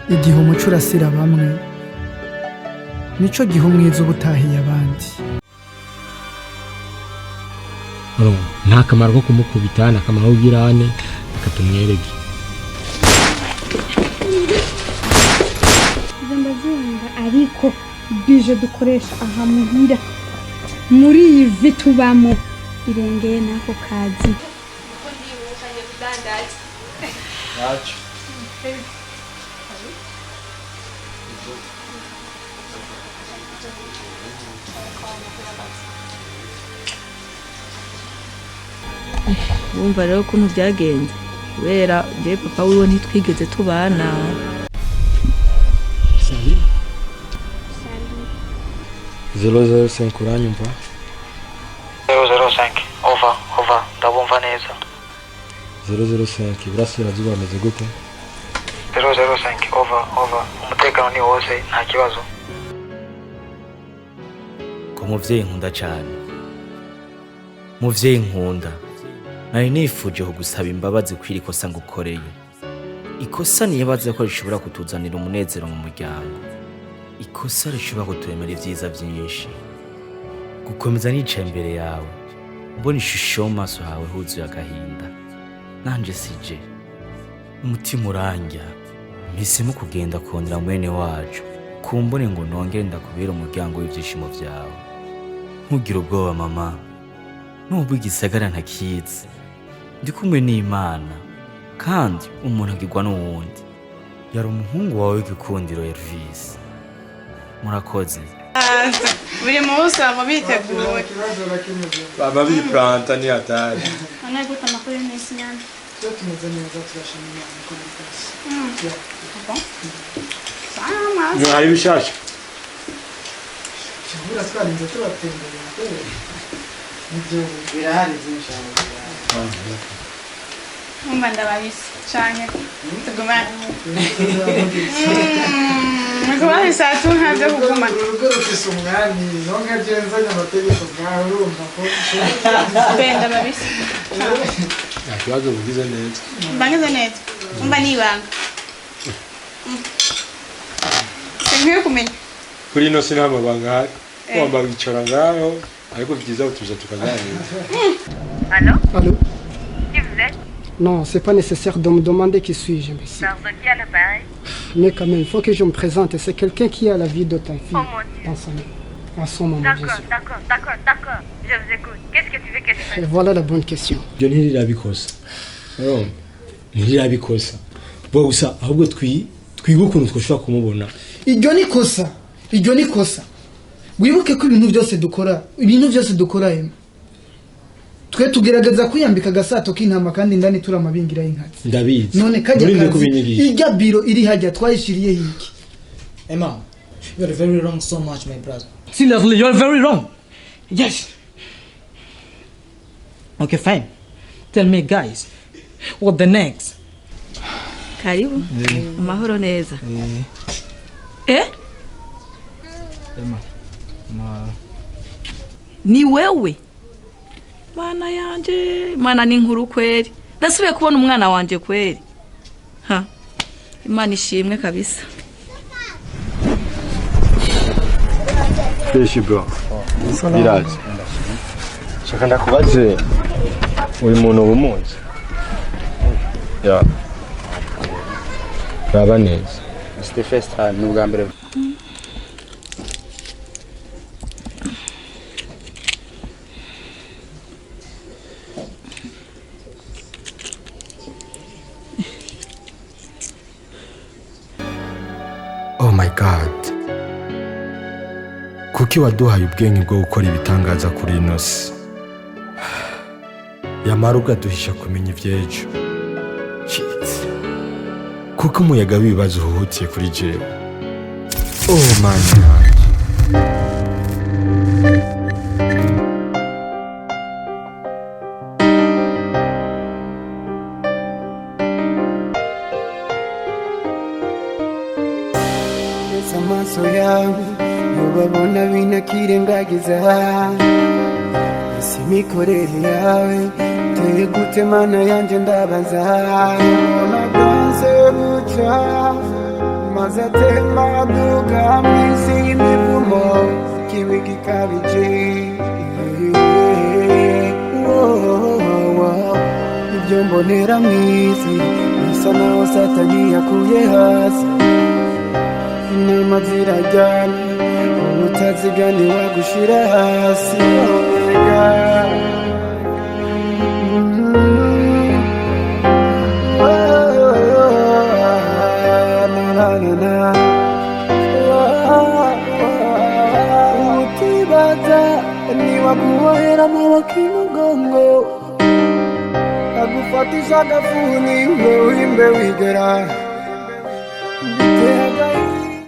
igihe umuco urasira bamwe nico gihe umwiza uba utahiye abandi. nta kamaro ko kumukubita, nta kamaro ko girane, reka tumwereke. ndabyumva ariko bije dukoresha aha muhira muri iyi vi tubamo irengeye n'ako kazi. wumva rero ukuntu byagenze kubera je papa wiwe ntitwigeze tubana. Salut. 005 uranyumva? 005 over ndabumva neza. 005 Iburasirazuba bameze gute? 005 over umutekano ni wose nta kibazo. ko muvyeyi nkunda cyane, muvyeyi nkunda, nari nifuje kugusaba imbabazi kwiri kosa ngukoreye. Ikosa nibaze ko rishobora kutuzanira umunezero mu muryango, ikosa rishobora kuturemera ivyiza byinshi. Gukomeza nicaye imbere yawe mbona ishusho mu maso hawe huzuye agahinda, nanje sije umutima urangya, mpisemo kugenda kondera mwene wacu kumbone ngo nongere ndakubera umuryango w'ibyishimo vyawe. Ntugira ubwoba mama, nubwo igisagara ntakizi, ndi kumwe n'Imana kandi umuntu agirwa n'uwundi. Yari umuhungu wawe w'igikundiro Elvis. Murakoze. buri munsi baba biteguye baba biplanta ni hatari. Ana guta makuru y'isi nyane. tumeze neza turashima Imana ko muri kasi. Hari bishasha. Cyangwa twarinze tubatemberera nibyo birahari byinshi aho. umva ndababise cyane tugumane kubahisa tuntabyo kuguma urugo rufise umwami nonga genzanya amategeko bwawe urumva ko benda babise Nta kibazo bugize neza. mbangize neza umva nibanga nkwiye kumenya Kuri ino sina amabanga hari. Wamba wicara ngaho ariko byiza utuza tukaganira. Allô? Allô? Qui vous êtes? Non, c'est pas nécessaire de me demander qui suis-je, imbécile. Pardon, qui a l'appareil? Mais quand même, il faut que je me présente. C'est quelqu'un qui a la vie de ta fille Oh mon Dieu. dans sa main. À son moment, bien D'accord, sûr. d'accord. Je vous écoute. Qu'est-ce que tu veux que je fasse? Et voilà la bonne question. Ibyo ntirirabikosa. Urumva? Ntirirabikosa. Bo gusa ahubwo twiga ukuntu twashobora kumubona. Iryo ni kosa. Wibuke ko ibintu byose dukora twe tugerageza kwiyambika gasato k'intama kandi ndani turamabingira y'inkazi. Ndabizi. None kajya Muri kazi kubinyigisha. ijya biro iri hajya twayishiriye hiki. Emma, you are very wrong so much, my brother. Seriously, you are very wrong. Yes. Okay, fine. Tell me, guys, what the next? Karibu. Amahoro neza. Emma, Ni wewe? Mana yanje, mana ni nkuru kweli. Ndasubiye kubona umwana wanje kweli. Ha. Imana ishimwe kabisa. Fresh bro. Biraje. Shaka ndakubaze uyu muntu ubumunzi. Ya. Baba neza. C'était festa n'ubwa mbere. Oh my God. Kuki waduhaye ubwenge bwo gukora ibitangaza kuri ino si? Yamara ugaduhisha kumenya iby'ejo. Shit. Kuko umuyaga w'ibibazo uhuhutiye kuri jewe. Oh man. Amaso yawe ubabona binakirengagiza isi mikorere yawe teye gute mana yanje ndabaza nagonze guca amazi atemba aduga mw'isi y'imivumo kibi gikabije ibyo mbonera mw'isi bisa naho satani yakuye hasi inama zirajyana ubutazigani wagushira hasi oh my God utibaza niwakubohera amaboko imugongo agufatisha agafuni ngo wimbe wigera